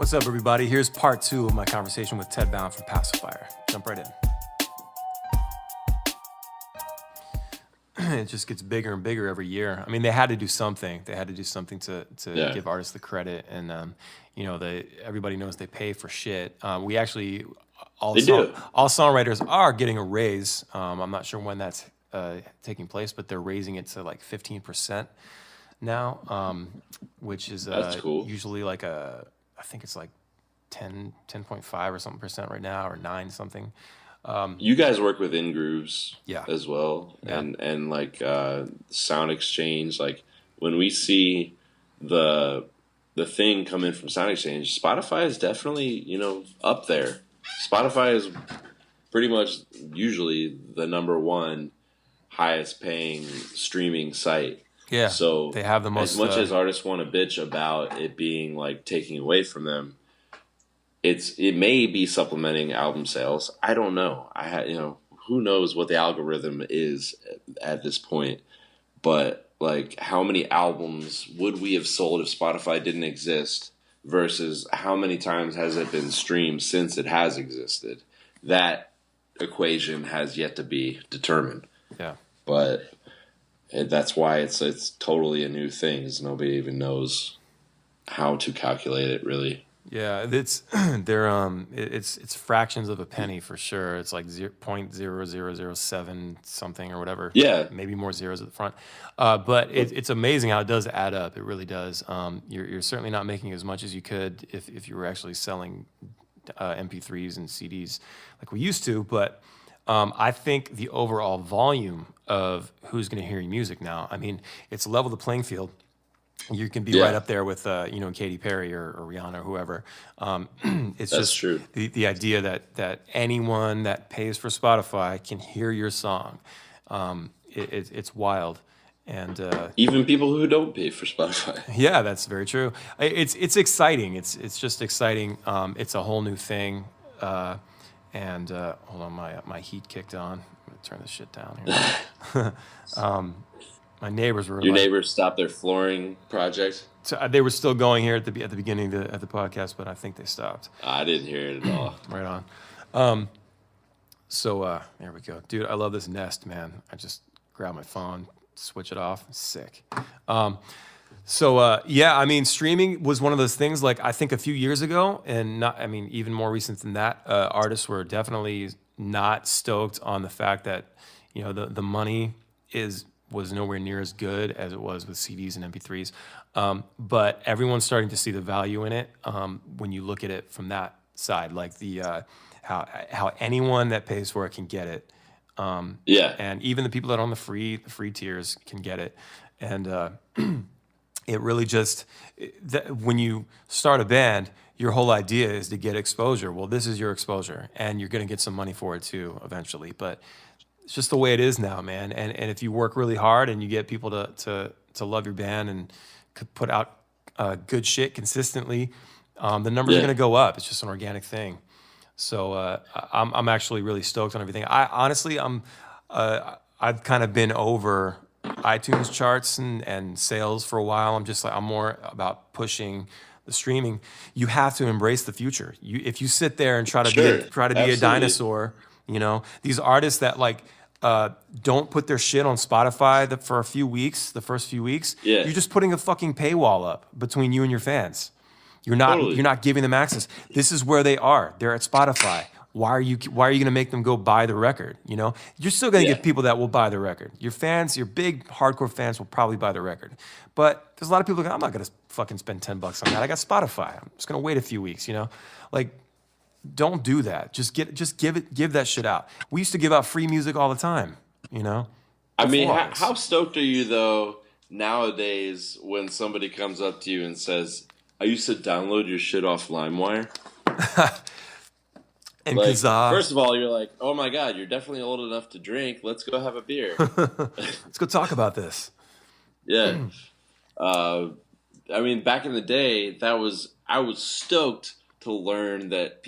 What's up, everybody? Here's part 2 of my conversation with Ted Bowne from Passafire. Jump right in. It just gets bigger and bigger every year. I mean, they had to do something. They had to do something to give artists the credit. And, everybody knows they pay for shit. We actually, all songwriters are getting a raise. I'm not sure when that's taking place, but they're raising it to like 15% now, which is that's cool. Usually like I think it's like 10.5 or something percent right now, or 9 something. You guys work with In-Grooves as well, yeah. and like Sound Exchange. Like when we see the thing come in from Sound Exchange, Spotify is definitely up there. Spotify is pretty much usually the number one highest paying streaming site. Yeah, so they have the most. As much as artists want to bitch about it being like taking away from them, it may be supplementing album sales. I don't know. Who knows what the algorithm is at this point? But like, how many albums would we have sold if Spotify didn't exist? Versus how many times has it been streamed since it has existed? That equation has yet to be determined. Yeah, but. And that's why it's totally a new thing. Is nobody even knows how to calculate it really. Yeah, it's it's fractions of a penny for sure. It's like 0.0007 something or whatever. Yeah, maybe more zeros at the front. But it's amazing how it does add up. It really does. You're certainly not making as much as you could if you were actually selling MP3s and CDs like we used to. But I think the overall volume of who's going to hear your music now, I mean, it's leveled the playing field. You can be right up there with, Katy Perry or Rihanna or whoever. It's That's just true. The idea that anyone that pays for Spotify can hear your song. It's wild. And even people who don't pay for Spotify. Yeah, that's very true. It's exciting. It's just exciting. It's a whole new thing. And hold on, my heat kicked on. I'm gonna turn this shit down here. My neighbors were. Your neighbors stopped their flooring project. So they were still going here at the beginning of the podcast, but I think they stopped. I didn't hear it at all. Right on. So there we go, dude. I love this Nest, man. I just grab my phone, switch it off. Sick. I mean, streaming was one of those things, like, I think a few years ago, and even more recent than that, artists were definitely not stoked on the fact that, the money was nowhere near as good as it was with CDs and MP3s. But everyone's starting to see the value in it when you look at it from that side, like the how anyone that pays for it can get it. And even the people that are on the free tiers can get it. And it really just, when you start a band, your whole idea is to get exposure. Well, this is your exposure, and you're going to get some money for it too eventually. But it's just the way it is now, man. And if you work really hard and you get people to love your band and put out good shit consistently, the numbers are going to go up. It's just an organic thing. So I'm actually really stoked on everything. I've kind of been over iTunes charts and sales for a while. I'm more about pushing the streaming. You have to embrace the future. If you sit there and try to be a dinosaur, these artists that don't put their shit on Spotify for a few weeks, the first few weeks, you're just putting a fucking paywall up between you and your fans. You're not giving them access. This is where they are. They're at Spotify. Why are you going to make them go buy the record? You're still going to get people that will buy the record. Your fans, your big hardcore fans, will probably buy the record. But there's a lot of people I'm not going to fucking spend $10 on that. I got Spotify. I'm just going to wait a few weeks. Don't do that. Just give that shit out. We used to give out free music all the time. I mean, how stoked are you though nowadays when somebody comes up to you and says, "I used to download your shit off LimeWire"? And first of all, you're like, "Oh my God, you're definitely old enough to drink. Let's go have a beer. Let's go talk about this." Yeah. Back in the day, I was stoked to learn that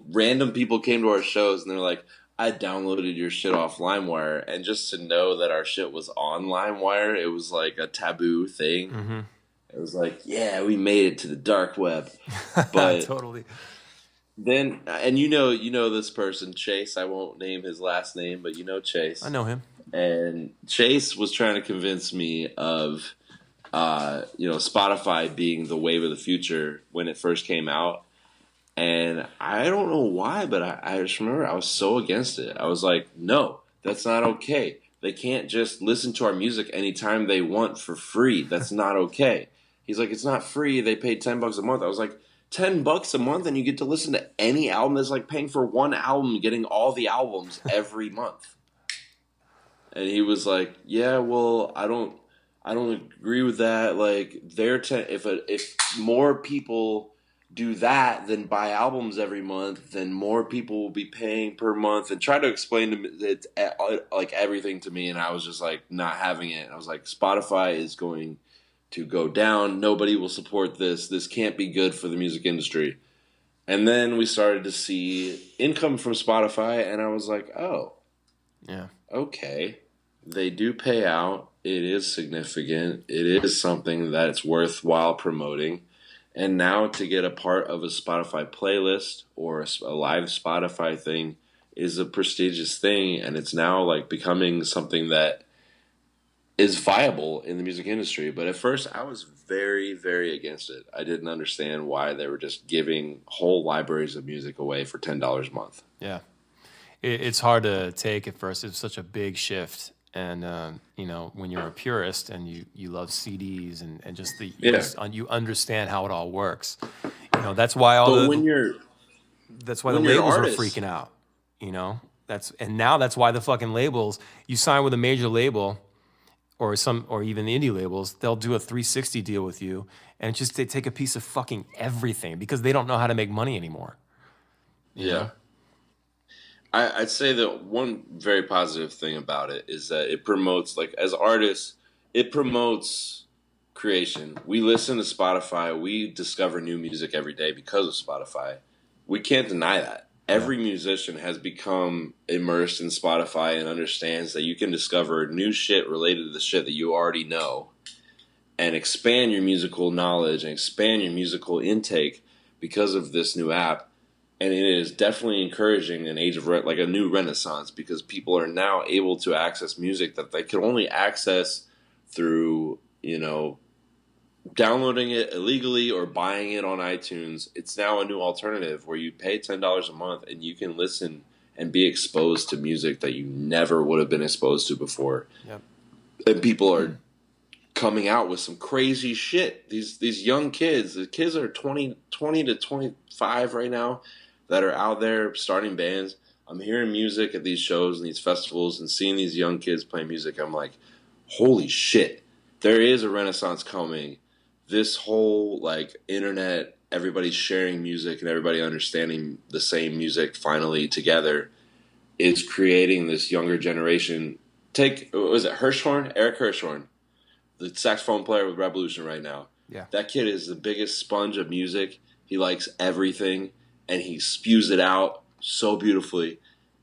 random people came to our shows and they're like, "I downloaded your shit off LimeWire," and just to know that our shit was on LimeWire, it was like a taboo thing. Mm-hmm. It was like, yeah, we made it to the dark web. But Totally. then, and you know this person, Chase. I won't name his last name, but you know I Chase. know him. And Chase was trying to convince me of, Spotify being the wave of the future when it first came out. And I don't know why, but I just remember I was so against it. I was like, no, that's not okay. They can't just listen to our music anytime they want for free. That's not okay. He's like, it's not free. They paid $10 a month. I was like, $10 a month, and you get to listen to any album. That's like paying for one album, getting all the albums every month. And he was like, yeah, well, I don't agree with that. Like, if more people do that than buy albums every month, then more people will be paying per month. And try to explain to me that like everything to me, and I was just like not having it. I was like, Spotify is going to go down. Nobody will support this. This can't be good for the music industry. And then we started to see income from Spotify, and I was like, oh, Yeah. okay. They do pay out. It is significant. It is something that's worthwhile promoting. And now to get a part of a Spotify playlist or a live Spotify thing is a prestigious thing, and it's now like becoming something that is viable in the music industry. But at first, I was very, very against it. I didn't understand why they were just giving whole libraries of music away for $10 a month. Yeah. It's hard to take at first. It's such a big shift. And, when you're a purist and you love CDs and just Yeah. you understand how it all works, that's why But when the you're an labels were artist, freaking out, and now that's why the fucking labels, you sign with a major label or even the indie labels, they'll do a 360 deal with you. And it's just, they take a piece of fucking everything because they don't know how to make money anymore. You yeah. know? I'd say that one very positive thing about it is that it promotes, like, as artists, it promotes creation. We listen to Spotify. We discover new music every day because of Spotify. We can't deny that. Yeah. Every musician has become immersed in Spotify and understands that you can discover new shit related to the shit that you already know and expand your musical knowledge and expand your musical intake because of this new app. And it is definitely encouraging an age of like a new renaissance because people are now able to access music that they could only access through, downloading it illegally or buying it on iTunes. It's now a new alternative where you pay $10 a month and you can listen and be exposed to music that you never would have been exposed to before. Yep. And people are coming out with some crazy shit. These young kids, the kids are 20 to 25 right now that are out there starting bands. I'm hearing music at these shows and these festivals and seeing these young kids play music. I'm like, holy shit, there is a renaissance coming. This whole like internet, everybody's sharing music and everybody understanding the same music finally together is creating this younger generation. Take, what was it, Hirschhorn? Eric Hirschhorn, the saxophone player with Revolution right now. Yeah. That kid is the biggest sponge of music. He likes everything, and he spews it out so beautifully.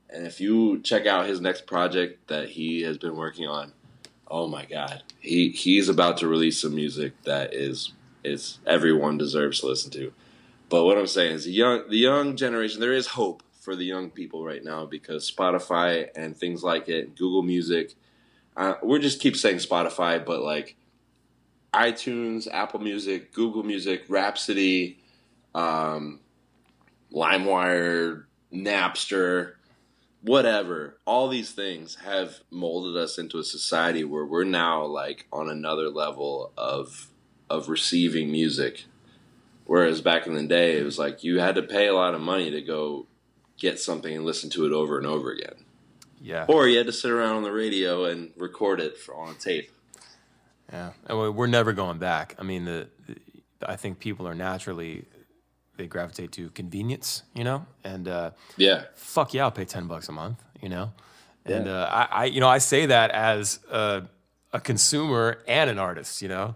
And if you check out his next project that he has been working on, oh my God, he's about to release some music that is everyone deserves to listen to. But what I'm saying is the young generation, there is hope for the young people right now because Spotify and things like it, Google Music, we're just keep saying Spotify, but like iTunes, Apple Music, Google Music, Rhapsody, LimeWire, Napster, whatever, all these things have molded us into a society where we're now like on another level of receiving music. Whereas back in the day, it was like you had to pay a lot of money to go get something and listen to it over and over again. Yeah. Or you had to sit around on the radio and record it on tape. Yeah. And we're never going back. I mean, I think people are naturally, they gravitate to convenience, and Yeah. fuck yeah, I'll pay $10 a month, and Yeah. I say that as a consumer and an artist, Yeah.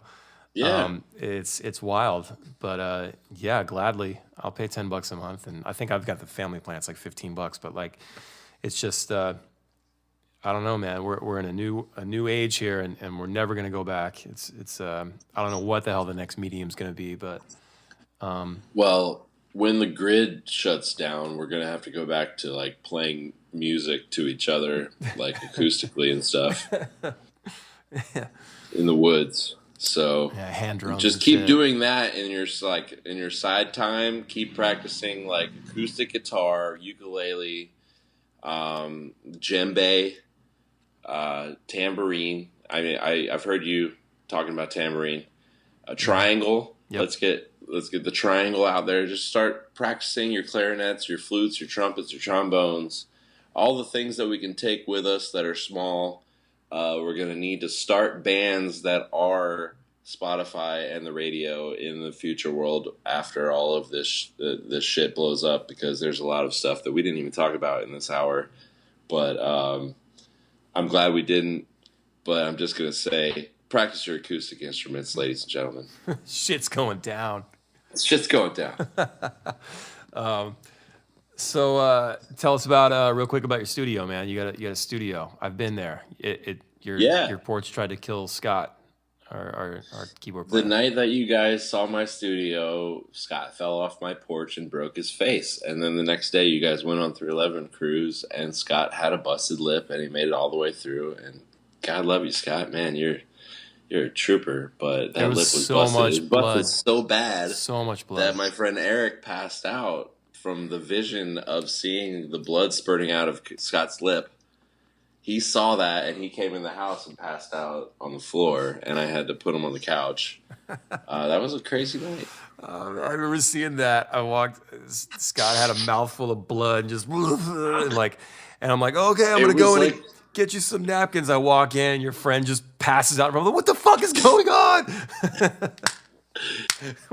It's wild, but yeah, gladly I'll pay $10 a month, and I think I've got the family plan. It's like $15, but like, it's just I don't know, man. We're in a new age here, and we're never gonna go back. It's I don't know what the hell the next medium's gonna be, but Well, when the grid shuts down, we're gonna have to go back to like playing music to each other, like acoustically and stuff, in the woods. So yeah, hand drums just and keep shit. doing that in your side time. Keep practicing like acoustic guitar, ukulele, djembe, tambourine. I mean, I've heard you talking about tambourine. A triangle. Yep. Let's get the triangle out there. Just start practicing your clarinets, your flutes, your trumpets, your trombones, all the things that we can take with us that are small. We're going to need to start bands that are Spotify and the radio in the future world after all of this shit blows up, because there's a lot of stuff that we didn't even talk about in this hour. But I'm glad we didn't. But I'm just going to say, practice your acoustic instruments, ladies and gentlemen. Shit's going down. Shit's going down. So tell us about real quick about your studio, man. You got a studio. I've been there. Your porch tried to kill Scott, our keyboard player. The night that you guys saw my studio, Scott fell off my porch and broke his face. And then the next day, you guys went on 311 cruise, and Scott had a busted lip, and he made it all the way through. And God love you, Scott. Man, you're a trooper. But that lip was so busted. much It was busted blood. so bad, So much blood. that my friend Eric passed out from the vision of seeing the blood spurting out of Scott's lip. He saw that, and he came in the house and passed out on the floor, and I had to put him on the couch. That was a crazy night. I remember seeing that. Scott had a mouthful of blood, and just and I'm like, okay, I'm gonna go in and get you some napkins. I walk in, and your friend just passes out. I'm like, what the fuck is going on?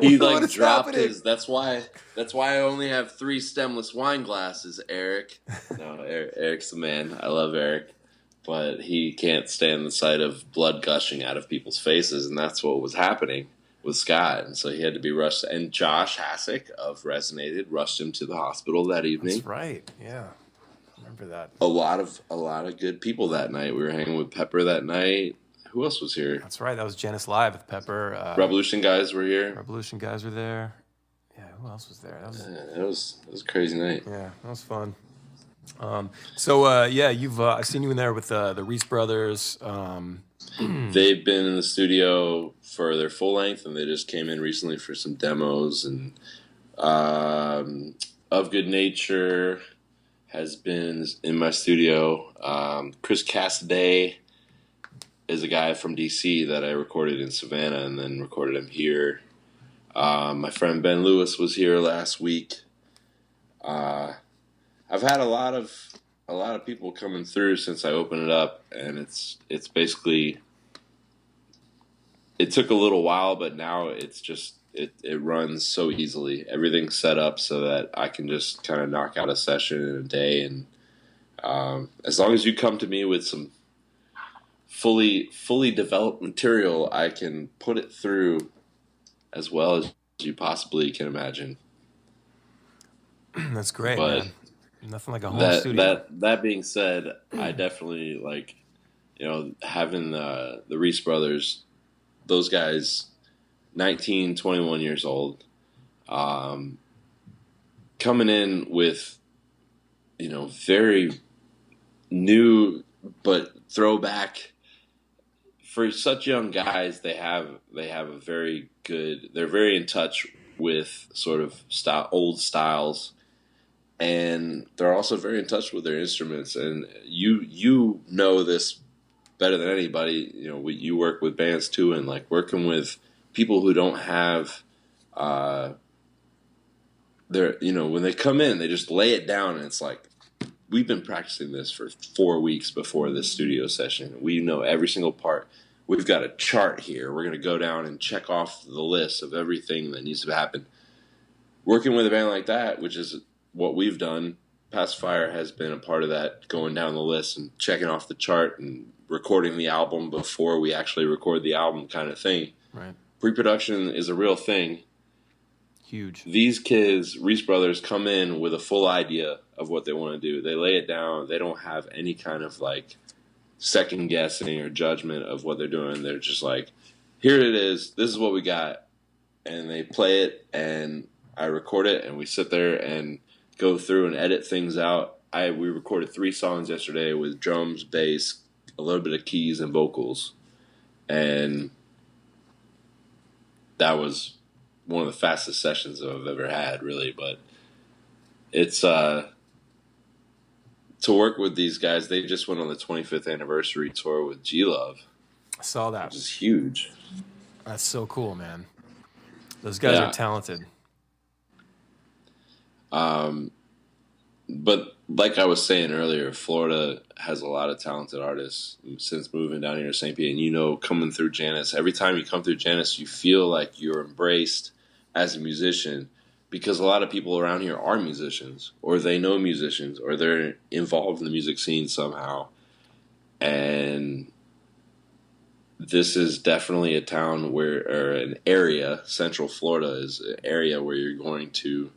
He like dropped his. That's why I only have 3 stemless wine glasses, Eric. No, Eric's the man. I love Eric, but he can't stand the sight of blood gushing out of people's faces, and that's what was happening with Scott. And so he had to be rushed. And Josh Hasek of Resonated rushed him to the hospital that evening. That's right. Yeah, I remember that. A lot of good people that night. We were hanging with Pepper that night. Who else was here? That's right. That was Genesis Live with Pepper. Revolution guys were here. Revolution guys were there. Yeah, who else was there? It was a crazy night. Yeah, that was fun. You've I've seen you in there with the Reese brothers. They've been in the studio for their full length, and they just came in recently for some demos. And Of Good Nature has been in my studio. Chris Cassaday is a guy from DC that I recorded in Savannah and then recorded him here. My friend Ben Lewis was here last week. I've had a lot of people coming through since I opened it up, and it's basically, it took a little while, but now it's just it runs so easily. Everything's set up so that I can just kind of knock out a session in a day, and as long as you come to me with some fully developed material, I can put it through as well as you possibly can imagine. That's great, But man. Nothing like a home studio. That being said, I definitely having the Reese brothers, those guys, 19, 21 years old, coming in with, very new but throwback. For such young guys, they have a very good. They're very in touch with sort of old styles, and they're also very in touch with their instruments. And you know this better than anybody. You work with bands too, and like working with people who don't have when they come in, they just lay it down, and it's like, we've been practicing this for 4 weeks before this studio session. We know every single part. We've got a chart here. We're going to go down and check off the list of everything that needs to happen. Working with a band like that, which is what we've done, Passafire has been a part of that, going down the list and checking off the chart and recording the album before we actually record the album, kind of thing. Right. Pre-production is a real thing. Huge. These kids, Reese brothers, come in with a full idea of what they want to do. They lay it down. They don't have any kind of second guessing or judgment of what they're doing. They're just like, here it is. This is what we got. And they play it, and I record it, and we sit there and go through and edit things out. We recorded 3 songs yesterday with drums, bass, a little bit of keys, and vocals. And that was one of the fastest sessions I've ever had, really. But it's to work with these guys. They just went on the 25th anniversary tour with G-Love. I saw that. Which is huge. That's so cool, man. Those guys are talented. But like I was saying earlier, Florida has a lot of talented artists since moving down here to St. Pete. And, you know, coming through Janus, every time you come through Janus, you feel like you're embraced as a musician because a lot of people around here are musicians, or they know musicians, or they're involved in the music scene somehow. And this is definitely a town or an area, Central Florida is an area where you're going to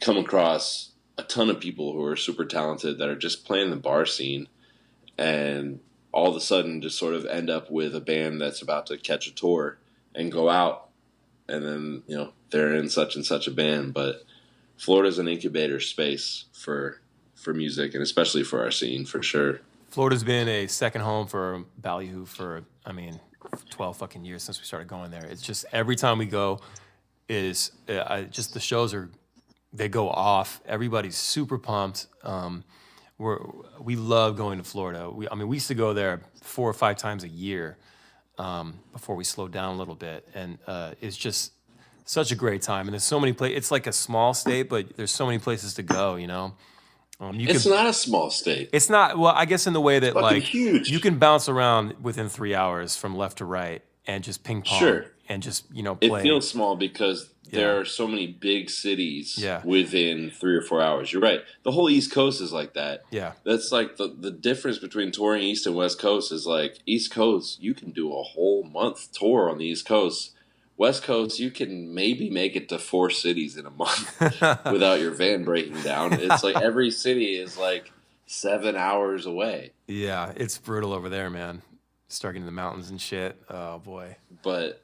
come across a ton of people who are super talented that are just playing the bar scene, and all of a sudden just sort of end up with a band that's about to catch a tour and go out, and then, you know, they're in such and such a band. But Florida's an incubator space for music, and especially for our scene, for sure. Florida's been a second home for Ballyhoo for 12 fucking years since we started going there. It's just every time we go, just the shows they go off. Everybody's super pumped. We love going to Florida. We used to go there 4 or 5 times a year before we slowed down a little bit, and it's just such a great time. And there's so many places. It's like a small state, but there's so many places to go. You know, it's not a small state. It's not. Well, I guess in the way that like huge. You can bounce around within 3 hours from left to right and just ping pong and just play. It feels small because there are so many big cities within 3 or 4 hours. You're right. The whole East Coast is like that. Yeah. That's like the difference between touring East and West Coast is like East Coast, you can do a whole month tour on the East Coast. West Coast, you can maybe make it to 4 cities in a month without your van breaking down. It's like every city is like 7 hours away. Yeah, it's brutal over there, man. Start getting in the mountains and shit. Oh, boy. But,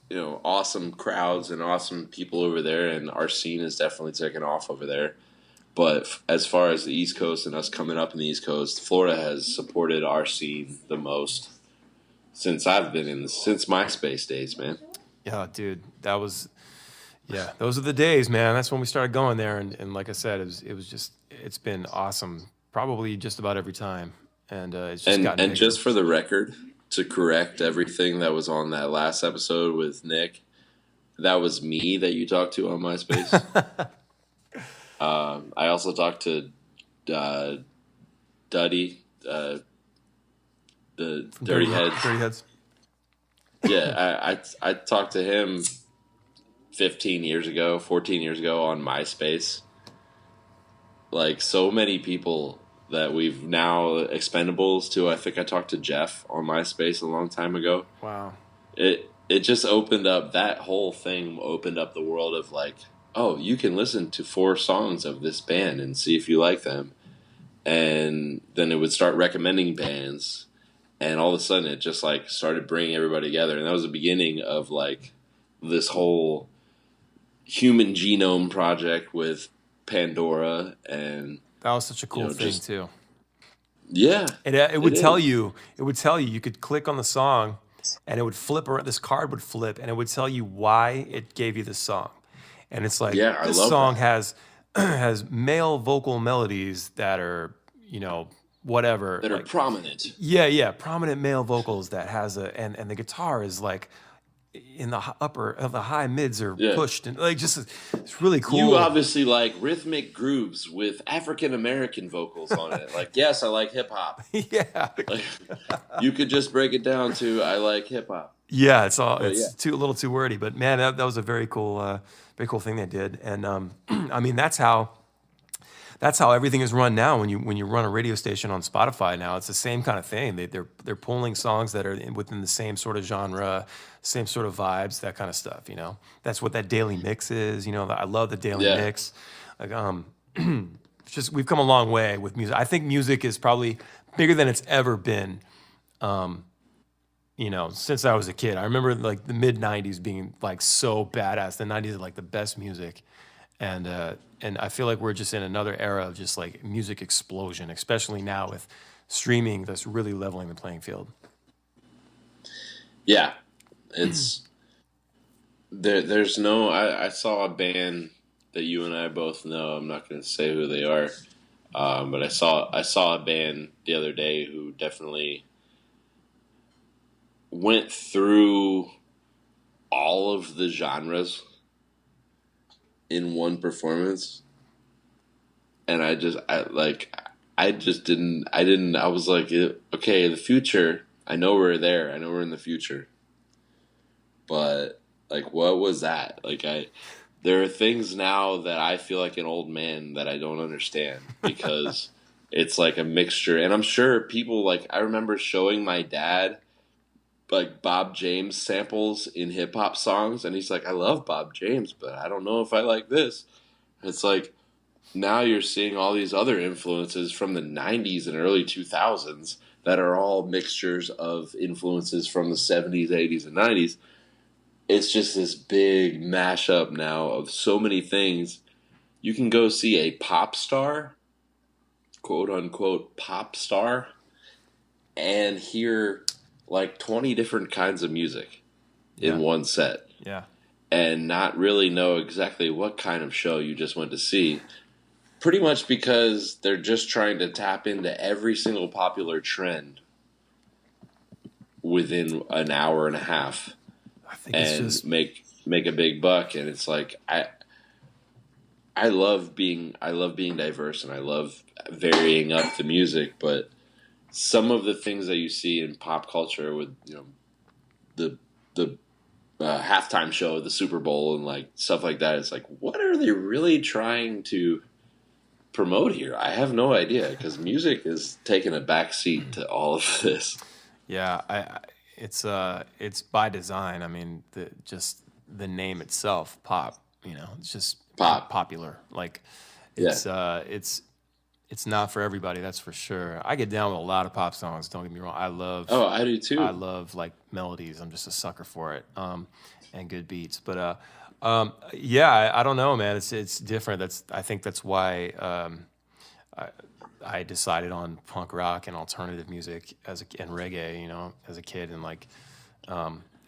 you know, awesome crowds and awesome people over there, and our scene is definitely taking off over there. But as far as the East Coast and us coming up in the East Coast, Florida has supported our scene the most since I've been since MySpace days, man. Yeah, dude, those are the days, man. That's when we started going there, and like I said, it's been awesome, probably just about every time, and it's just gotten bigger. Just for the record, to correct everything that was on that last episode with Nick, that was me that you talked to on MySpace. I also talked to Duddy, the Dirty Heads. Dirty Heads. Yeah, I talked to him 14 years ago on MySpace. Like, so many people that we've now expendables to. I think I talked to Jeff on MySpace a long time ago. Wow. It just opened up, that whole thing opened up the world of like, oh, you can listen to 4 songs of this band and see if you like them. And then it would start recommending bands. And all of a sudden, it just like started bringing everybody together, and that was the beginning of like this whole human genome project with Pandora, and that was such a cool thing too. Yeah, it would tell you. It would tell you. You could click on the song, and it would flip around. This card would flip, and it would tell you why it gave you this song. And it's like this song has male vocal melodies that are whatever. That are like, prominent. Yeah, prominent male vocals that has and the guitar is like in the high mids are pushed, and like just it's really cool. You obviously like rhythmic grooves with African American vocals on it. Like, yes, I like hip hop. Yeah. Like, you could just break it down to I like hip hop. Yeah, it's a little too wordy, but man, that was a very cool thing they did. And I mean, that's how everything is run now. When you run a radio station on Spotify now, it's the same kind of thing. They're pulling songs that are within the same sort of genre, same sort of vibes, that kind of stuff. That's what that daily mix is. I love the daily mix. Like, just we've come a long way with music. I think music is probably bigger than it's ever been. Since I was a kid. I remember like the mid '90s being like so badass. The '90s are like the best music, and I feel like we're just in another era of just like music explosion, especially now with streaming that's really leveling the playing field. Yeah, it's there's no. I saw a band that you and I both know. I'm not going to say who they are, but I saw a band the other day who definitely went through all of the genres in one performance, and I just didn't. I was like, okay, the future. I know we're there. I know we're in the future, but like, what was that? There are things now that I feel like an old man that I don't understand because it's like a mixture. And I'm sure people like, I remember showing my dad like Bob James samples in hip hop songs, and he's like, I love Bob James, but I don't know if I like this. It's like now you're seeing all these other influences from the 90s and early 2000s that are all mixtures of influences from the 70s, 80s, and 90s. It's just this big mashup now of so many things. You can go see a pop star, quote unquote pop star, and hear like 20 different kinds of music in one set. Yeah. And not really know exactly what kind of show you just went to see. Pretty much because they're just trying to tap into every single popular trend within an hour and a half. I think it's And just make a big buck, and it's like I love being diverse, and I love varying up the music, but some of the things that you see in pop culture with the halftime show, the Super Bowl, and like stuff like that, it's like, what are they really trying to promote here? I have no idea, because music is taking a backseat to all of this. Yeah, it's by design. I mean, just the name itself, pop. It's just Pop. popular. Like, Yeah. it's not for everybody. That's for sure. I get down with a lot of pop songs. Don't get me wrong. Oh, I do too. I love like melodies. I'm just a sucker for it. And good beats. But yeah, I don't know, man. It's different. I think that's why I decided on punk rock and alternative music and reggae, as a kid, and like,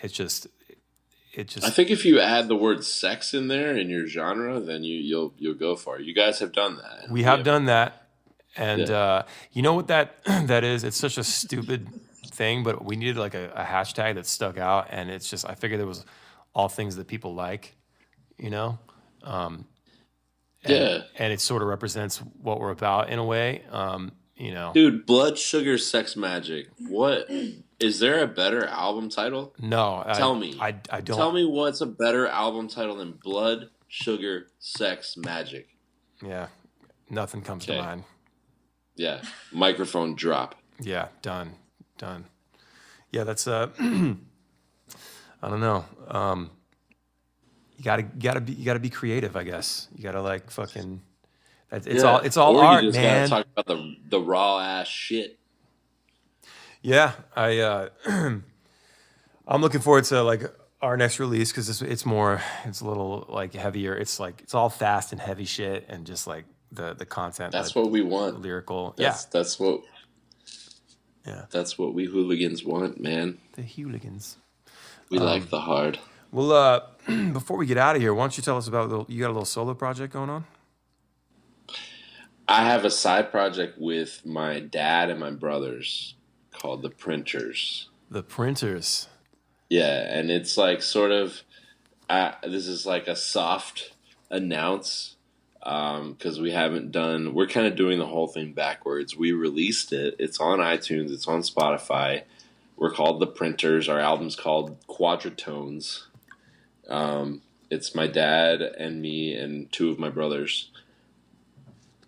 it just. I think if you add the word sex in there in your genre, then you'll go for it. You guys have done that. We have done that, and Yeah. you know what that is? It's such a stupid thing, but we needed like a hashtag that stuck out, and it's just I figured it was all things that people like, um, Yeah. and it sort of represents what we're about in a way, Dude, Blood Sugar Sex Magic. What is there a better album title? No, Tell me. I don't. Tell me what's a better album title than Blood Sugar Sex Magic. Yeah, nothing comes to mind. Yeah, microphone drop. Yeah, done. Yeah, that's I don't know. You gotta be creative, I guess. You gotta like fucking. It's all or art, you just man. gotta talk about the raw ass shit. Yeah, I'm looking forward to like our next release because it's a little like heavier. It's like it's all fast and heavy shit, and just like the content. That's what we want. Lyrical. That's what. Yeah. That's what we hooligans want, man. The hooligans. We like the hard. Well, before we get out of here, why don't you tell us about you got a little solo project going on? I have a side project with my dad and my brothers called The Printers. The Printers. Yeah, and it's like sort of this is like a soft announce because we're kind of doing the whole thing backwards. We released it. It's on iTunes. It's on Spotify. We're called The Printers. Our album's called Quadratones. It's my dad and me and two of my brothers.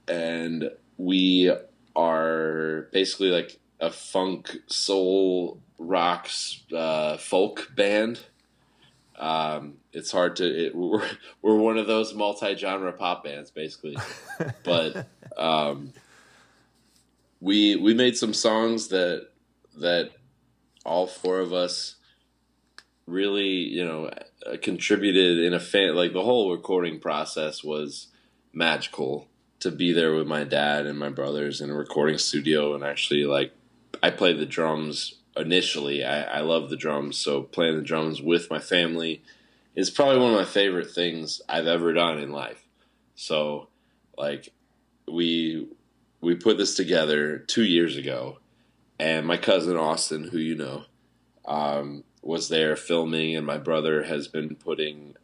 And we are basically like a funk, soul, rock, folk band. It's hard to. We're one of those multi-genre pop bands, basically. But we made some songs that all four of us really, contributed in a fan. Like the whole recording process was magical. To be there with my dad and my brothers in a recording studio, and actually, like, I played the drums initially. I love the drums, so playing the drums with my family is probably one of my favorite things I've ever done in life. So, like, we we put this together 2 years ago, and my cousin Austin, who you know, was there filming, and my brother has been putting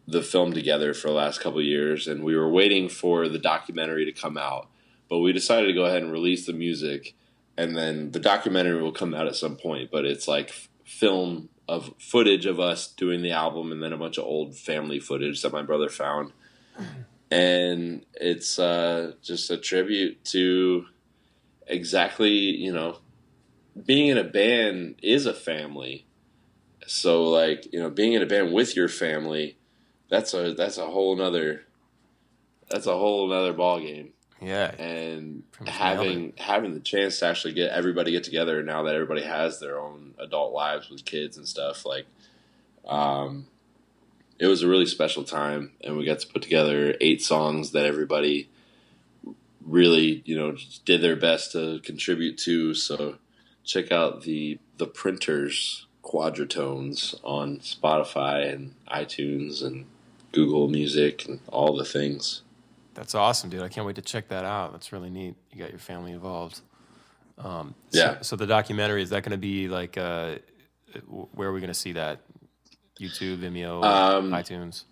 the film together for the last couple of years, and we were waiting for the documentary to come out, but we decided to go ahead and release the music, and then the documentary will come out at some point, but it's like film of footage of us doing the album and then a bunch of old family footage that my brother found. And it's just a tribute to exactly, being in a band is a family. So, like, being in a band with your family, that's a whole nother ball game. Yeah. And having the chance to actually get everybody get together now that everybody has their own adult lives with kids and stuff, like, it was a really special time, and we got to put together 8 songs that everybody really, did their best to contribute to. So check out the Printers Quadratones on Spotify and iTunes and Google Music and all the things. That's awesome, dude. I can't wait to check that out. That's really neat. You got your family involved. Yeah. So the documentary, is that going to be like, where are we going to see that? YouTube, Vimeo, iTunes?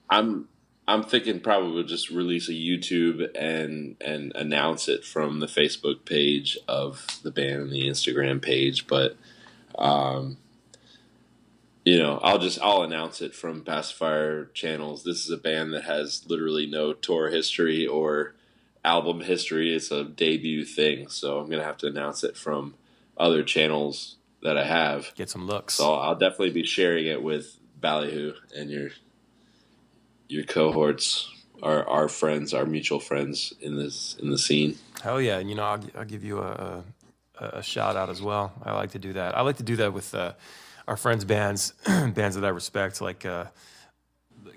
I'm thinking probably we'll just release a YouTube and announce it from the Facebook page of the band and the Instagram page. But, I'll announce it from Passafire channels. This is a band that has literally no tour history or album history. It's a debut thing. So I'm going to have to announce it from other channels that I have. Get some looks. So I'll definitely be sharing it with Ballyhoo and your cohorts, our friends, our mutual friends in the scene. Hell yeah! And I'll give you a shout out as well. I like to do that. I like to do that with our friends' bands, bands that I respect. Like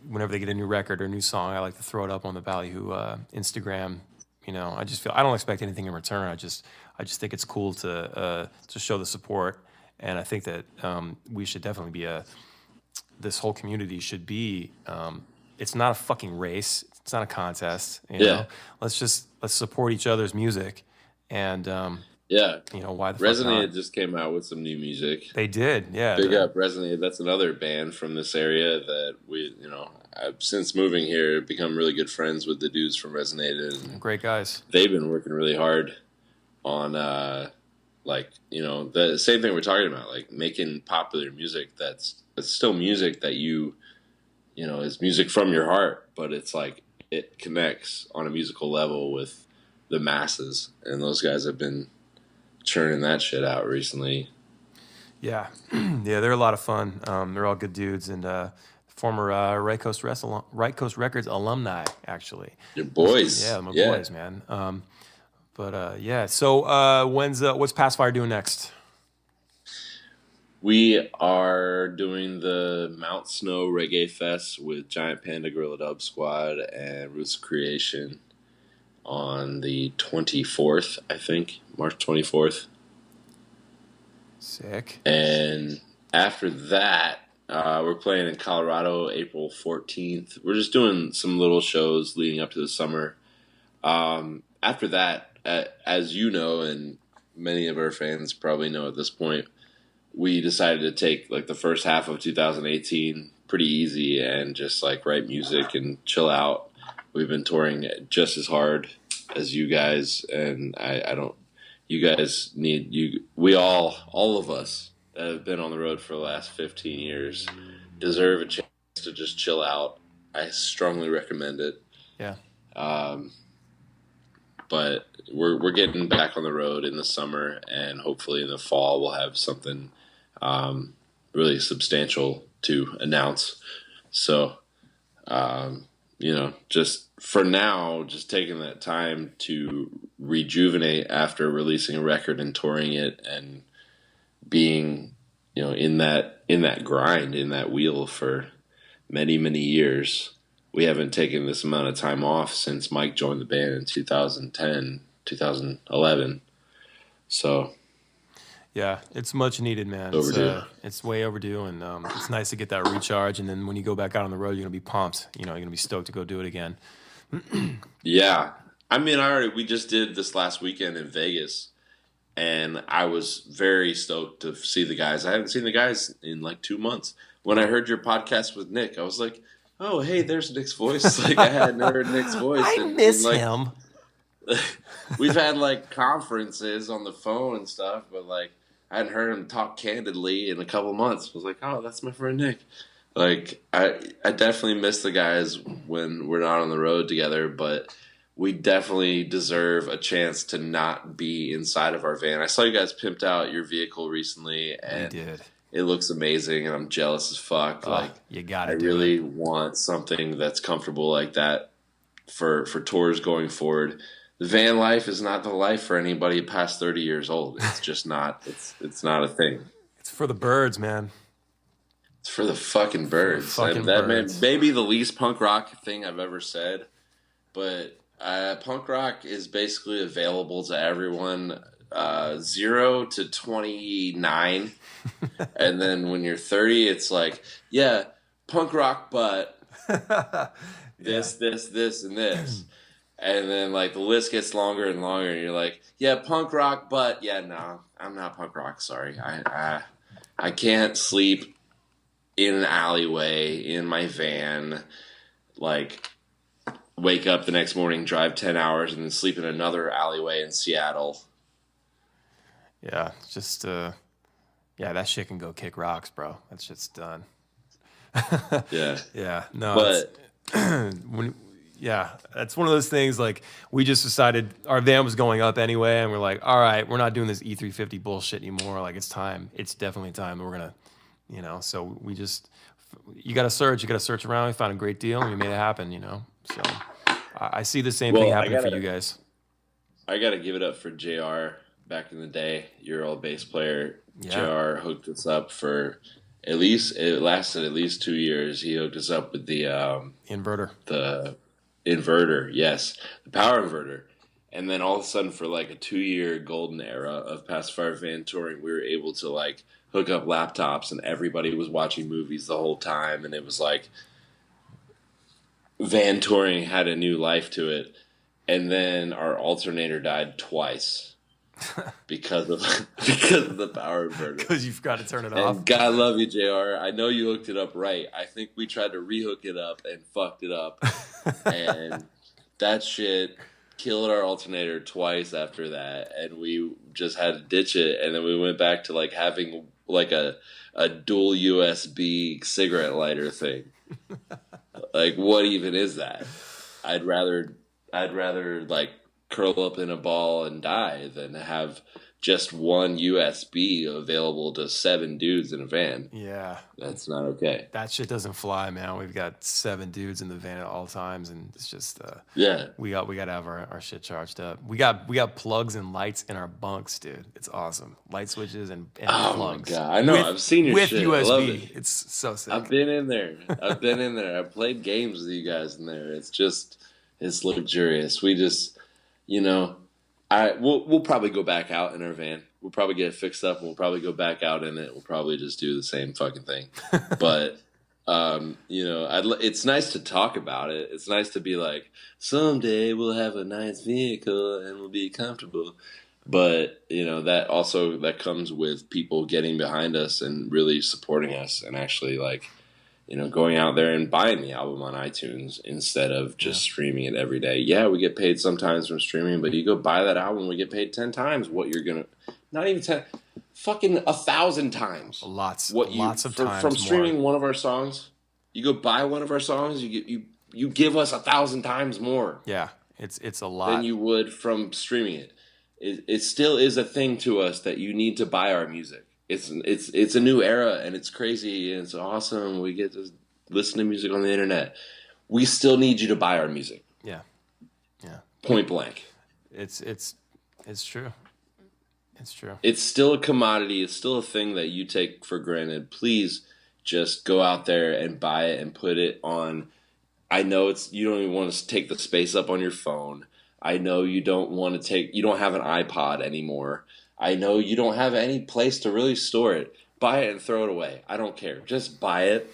whenever they get a new record or new song, I like to throw it up on the Ballyhoo Instagram. I just feel I don't expect anything in return. I just think it's cool to show the support, and I think that we should definitely be this whole community should be. It's not a fucking race. It's not a contest. You know? Let's support each other's music, and why the Resonated fuck not? just came out with some new music. They did, yeah. Big up Resonated. That's another band from this area that I've since moving here become really good friends with the dudes from Resonated. And great guys. They've been working really hard on the same thing we're talking about, like making popular music that's still music that is music from your heart, but it's like it connects on a musical level with the masses, and those guys have been churning that shit out recently. Yeah, yeah, they're a lot of fun. They're all good dudes, and former Right Coast Records alumni, actually. Your boys, yeah, my boys, man. So what's Passafire doing next? We are doing the Mount Snow Reggae Fest with Giant Panda Gorilla Dub Squad and Roots of Creation on the 24th, I think, March 24th. Sick. And after that, we're playing in Colorado April 14th. We're just doing some little shows leading up to the summer. After that, as you know, and many of our fans probably know at this point, we decided to take like the first half of 2018 pretty easy and just like write music and chill out. We've been touring just as hard as you guys, and you guys all of us that have been on the road for the last 15 years deserve a chance to just chill out. I strongly recommend it. Yeah. But we're getting back on the road in the summer, and hopefully in the fall we'll have something really substantial to announce. So just for now, just taking that time to rejuvenate after releasing a record and touring it and being, in that grind, in that wheel for many, many years. We haven't taken this amount of time off since Mike joined the band in 2010, 2011. So Yeah, it's much needed, man. overdue. It's way overdue, and it's nice to get that recharge. And then when you go back out on the road, you're gonna be pumped. You're gonna be stoked to go do it again. Yeah. I mean, we just did this last weekend in Vegas, and I was very stoked to see the guys. I haven't seen the guys in like 2 months. When I heard your podcast with Nick, I was like, "Oh, hey, there's Nick's voice." Like I hadn't heard Nick's voice. I miss him. We've had like conferences on the phone and stuff, but like I hadn't heard him talk candidly in a couple months. I was like, "Oh, that's my friend Nick." Like I definitely miss the guys when we're not on the road together, but we definitely deserve a chance to not be inside of our van. I saw you guys pimped out your vehicle recently, We and did. it looks amazing, and I'm jealous as fuck. Oh, Like you I gotta do really it. want something that's comfortable like that for tours going forward. The van life is not the life for anybody past 30 years old. It's just not. It's not a thing. It's for the birds, man. It's for the fucking birds. Fucking That birds. may be the least punk rock thing I've ever said, but punk rock is basically available to everyone, 0 to 29, and then when you're 30, it's like, yeah, punk rock, but this, and this. And then like the list gets longer and longer, and you're like, yeah, punk rock, but yeah, no, I'm not punk rock. Sorry, I can't sleep in an alleyway in my van, like wake up the next morning, drive 10 hours, and then sleep in another alleyway in Seattle. Yeah, just yeah, that shit can go kick rocks, bro. That shit's done. Yeah, Yeah, no, but when, yeah, that's one of those things. Like we just decided our van was going up anyway, and we're like, all right, we're not doing this E350 bullshit anymore. Like it's time. It's definitely time. We're gonna, So we just, you got to search. You got to search around. We found a great deal, and we made it happen. So I see the same thing well, happening for you guys. I gotta give it up for JR back in the day, your old bass player. Yeah. JR hooked us up for it lasted at least 2 years. He hooked us up with the Inverter. the inverter, yes, the power inverter. And then all of a sudden, for like a 2 year golden era of Passafire van touring, we were able to like hook up laptops, and everybody was watching movies the whole time, and it was like van touring had a new life to it. And then our alternator died twice because of the power inverter. Because you forgot to turn it off. And God love you, JR. I know you hooked it up right. I think we tried to rehook it up and fucked it up. And that shit killed our alternator twice after that. And we just had to ditch it. And then we went back to like having like a dual USB cigarette lighter thing. Like, what even is that? I'd rather like curl up in a ball and die than have just one USB available to 7 dudes in a van. Yeah. That's not okay. That shit doesn't fly, man. We've got 7 dudes in the van at all times, and it's just Yeah. we got to have our shit charged up. We got plugs and lights in our bunks, dude. It's awesome. Light switches and Oh plugs. my God. I know. I've seen your with shit. USB. I love it. It's so sick. I've been in there. I've played games with you guys in there. It's luxurious. We just, we'll probably go back out in our van. We'll probably get it fixed up, and we'll probably go back out in it. We'll probably just do the same fucking thing. But it's nice to talk about it. It's nice to be like, someday we'll have a nice vehicle and we'll be comfortable. But that comes with people getting behind us and really supporting us, and actually like, going out there and buying the album on iTunes instead of just streaming it every day. Yeah, we get paid sometimes from streaming, but you go buy that album, we get paid 10 times what you're gonna, not even 10, fucking 1,000 times. Lots of times from streaming more. one of our songs. You go buy one of our songs, you give us 1,000 times more. Yeah, it's a lot. Than you would from streaming it. It still is a thing to us that you need to buy our music. It's a new era, and it's crazy, and it's awesome. We get to listen to music on the internet. we still need you to buy our music. Yeah. Yeah. Point blank. It's true. It's true. It's still a commodity. It's still a thing that you take for granted. Please just go out there and buy it and put it on. I know you don't even want to take the space up on your phone. I know you don't have an iPod anymore. I know you don't have any place to really store it. Buy it and throw it away. I don't care. Just buy it,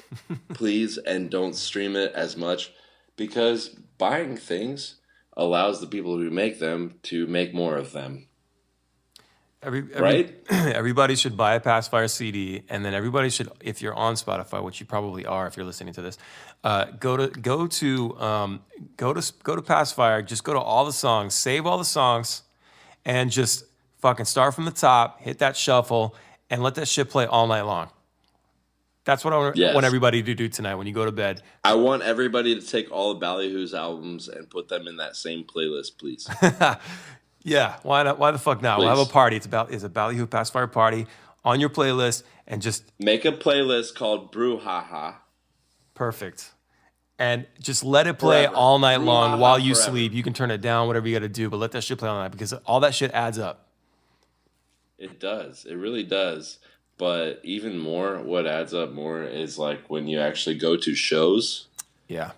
please, and don't stream it as much, because buying things allows the people who make them to make more of them. Right? Everybody should buy a Passafire CD, and then everybody should, if you're on Spotify, which you probably are if you're listening to this, go to Passafire. Just go to all the songs, save all the songs, and just fucking start from the top, hit that shuffle, and let that shit play all night long. That's what I want everybody to do tonight when you go to bed. I want everybody to take all of Ballyhoo's albums and put them in that same playlist, please. Yeah, why not? Why the fuck not? Please. We'll have a party. It's a Ballyhoo Passafire party on your playlist, and just make a playlist called Brouhaha. Perfect. And just let it play all night long while you sleep. You can turn it down, whatever you got to do, but let that shit play all night, because all that shit adds up. It does. It really does. But even more, what adds up more is like when you actually go to shows. Yeah.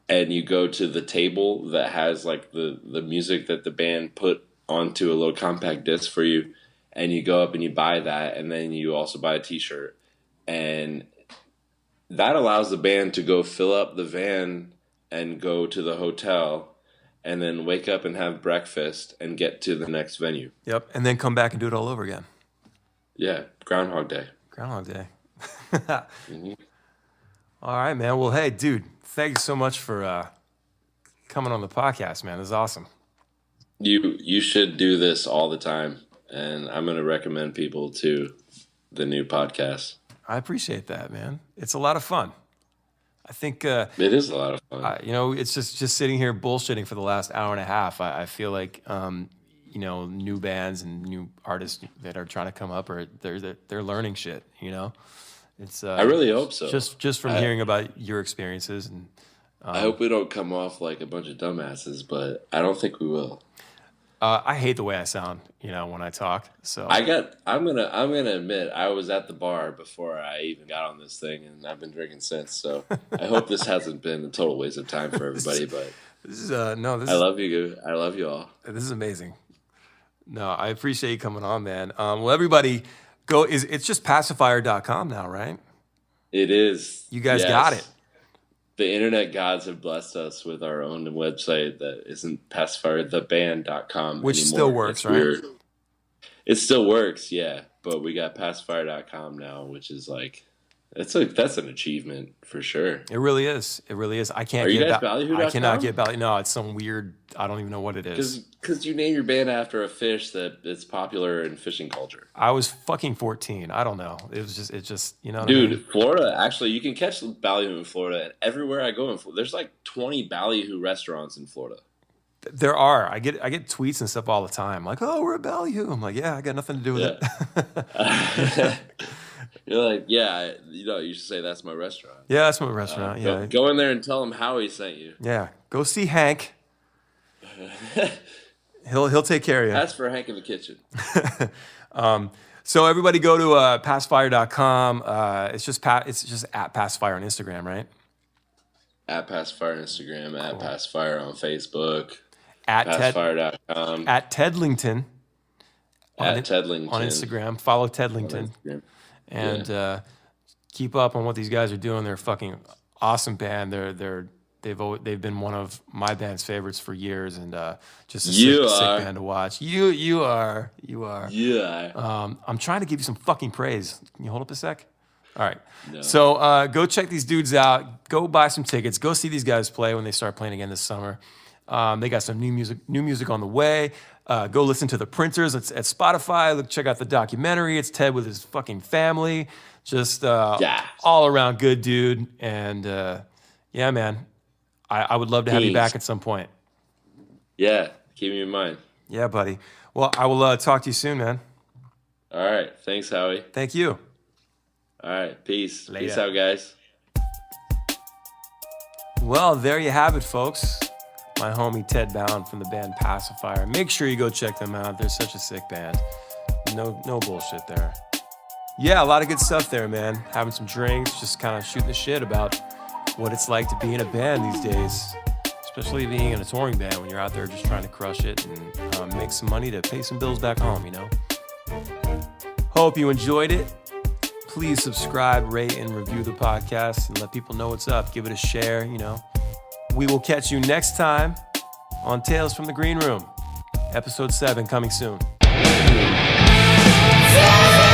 And you go to the table that has like the music that the band put onto a little compact disc for you, and you go up and you buy that, and then you also buy a t-shirt. And that allows the band to go fill up the van and go to the hotel, and then wake up and have breakfast and get to the next venue. Yep, and then come back and do it all over again. Yeah, Groundhog Day. Groundhog Day. Mm-hmm. All right, man. Well, hey, dude, thank you so much for coming on the podcast, man. This is awesome. You should do this all the time, and I'm going to recommend people to the new podcast. I appreciate that, man. It's a lot of fun. I think it is a lot of fun. It's just sitting here bullshitting for the last hour and a half. I feel like new bands and new artists that are trying to come up, or they're learning shit. It's I really hope so. Just from hearing about your experiences, and I hope we don't come off like a bunch of dumbasses, but I don't think we will. I hate the way I sound, when I talk. So I'm gonna admit I was at the bar before I even got on this thing, and I've been drinking since. So I hope this hasn't been a total waste of time for everybody. But I love you. I love you all. This is amazing. No, I appreciate you coming on, man. Well, everybody, it's just Passafire.com now, right? It is. You guys got it. The internet gods have blessed us with our own website that isn't Passafiretheband.com which anymore. Still works, right? It still works, yeah. But we got Passafire.com now, which is like that's an achievement for sure. It really is. It really is. I can't. Are you guys Ballyhoo.com? I cannot get Ballyhoo. No, it's some weird. I don't even know what it is. Because you name your band after a fish that is popular in fishing culture. I was fucking 14. I don't know. It just Dude, what I mean? Florida, actually, you can catch Ballyhoo in Florida. And everywhere I go in Florida, there's like 20 Ballyhoo restaurants in Florida. There are. I get tweets and stuff all the time. Like, oh, we're at Ballyhoo. I'm like, yeah, I got nothing to do with it. You're like, yeah, you should say that's my restaurant. Yeah, that's my restaurant. Yeah, go in there and tell him Howi sent you. Yeah, go see Hank. He'll take care of you. That's for Hank in the kitchen. So everybody go to Passafire.com. It's just at Passafire on Instagram, right? At Passafire on Instagram. Cool. At Passafire on Facebook. At Passafire.com. At Tedlington. At Tedlington on Instagram. Follow Tedlington. And keep up on what these guys are doing. They're a fucking awesome band. They've been one of my band's favorites for years, and just a sick band to watch. You are. Yeah. I'm trying to give you some fucking praise. Can you hold up a sec? All right. No. So go check these dudes out. Go buy some tickets. Go see these guys play when they start playing again this summer. They got some new music on the way. Go listen to The Printers. It's at Spotify. Check out the documentary. It's Ted with his fucking family. Just all around good dude. And yeah, man, I would love to have you back at some point. Yeah, keep me in mind. Yeah, buddy. Well, I will talk to you soon, man. All right. Thanks, Howie. Thank you. All right. Peace. Later. Peace out, guys. Well, there you have it, folks. My homie Ted Bowne from the band Passafire. Make sure you go check them out. They're such a sick band. No bullshit there. Yeah, a lot of good stuff there, man. Having some drinks, just kind of shooting the shit about what it's like to be in a band these days. Especially being in a touring band when you're out there just trying to crush it and make some money to pay some bills back home, you know? Hope you enjoyed it. Please subscribe, rate, and review the podcast and let people know what's up. Give it a share, you know. We will catch you next time on Tales from the Green Room. Episode 7 coming soon. Yeah!